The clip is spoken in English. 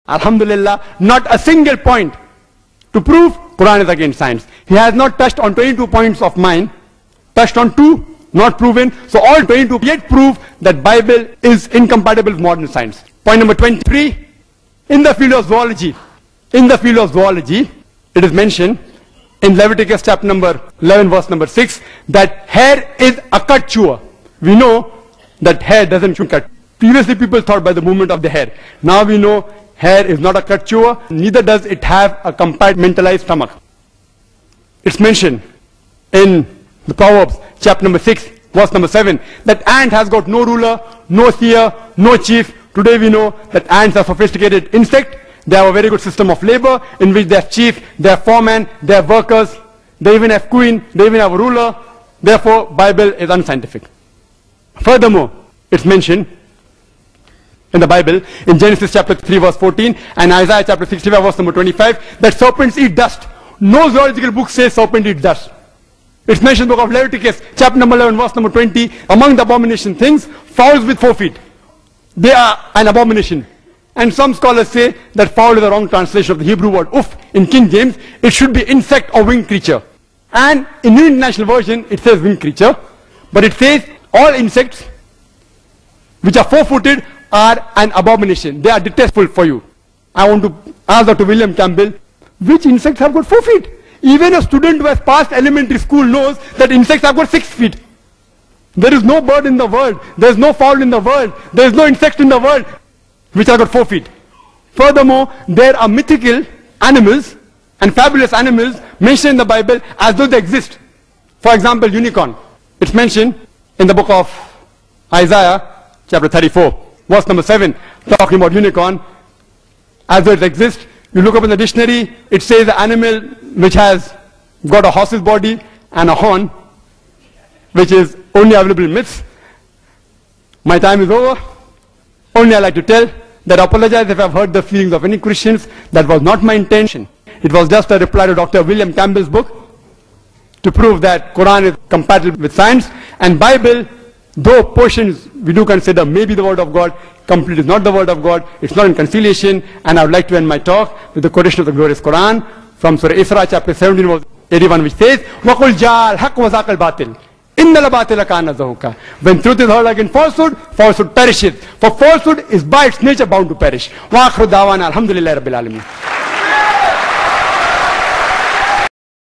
Alhamdulillah, not a single point to prove Quran is against science. He has not touched on 22 points of mine, touched on 2, not proven. So all 22 yet prove that Bible is incompatible with modern science. Point number 23, in the field of zoology, it is mentioned in Leviticus chapter number 11 verse number 6 that hair is a cut chewer. We know that hair doesn't chew cut. Previously people thought by the movement of the hair. Now we know hair is not a cut chewer, neither does it have a compartmentalized stomach. It's mentioned in the Proverbs chapter number 6 verse number 7 that ant has got no ruler, no seer, no chief. Today we know that ants are sophisticated insect. They have a very good system of labor in which they have chief, they have foreman, they have workers, they even have queen, they even have a ruler. Therefore, Bible is unscientific. Furthermore, it's mentioned in the Bible, in Genesis chapter 3 verse 14 and Isaiah chapter 65 verse number 25, that serpents eat dust. No zoological book says serpent eats dust. It's mentioned in the book of Leviticus chapter number 11 verse number 20, among the abomination things, fowls with 4 feet. They are an abomination. And some scholars say that fowl is the wrong translation of the Hebrew word uf. In King James, it should be insect or winged creature. And in New International Version, it says winged creature. But it says all insects which are 4-footed are an abomination. They are detestful for you. I want to ask Dr. William Campbell, which insects have got 4 feet? Even a student who has passed elementary school knows that insects have got 6 feet. There is no bird in the world. There is no fowl in the world. There is no insect in the world which have got 4 feet. Furthermore, there are mythical animals and fabulous animals mentioned in the Bible as though they exist. For example, unicorn. It's mentioned in the book of Isaiah chapter 34 verse number 7, talking about unicorn as though it exists. You look up in the dictionary, it says the animal which has got a horse's body and a horn, which is only available in myths. My time is over. Only I like to tell that I apologize if I've hurt the feelings of any Christians. That was not my intention. It was just a reply to Dr. William Campbell's book to prove that Quran is compatible with science, and Bible, though portions we do consider maybe the word of God, complete is not the word of God. It's not in conciliation. And I would like to end my talk with the quotation of the glorious Quran from Surah Isra chapter 17 verse 81, which says, وَقُلْ جَاءَ الْحَقُّ وَزَاقَ الْبَاطِلِ إِنَّ الْبَاطِلَ كَانَ زَهُوقًا. When truth is heard against falsehood, falsehood perishes. For falsehood is by its nature bound to perish. وَآخِرُ دَعْوَانَا الْحَمْدُ لِلَّهِ رَبِّ الْعَالَمِينَ.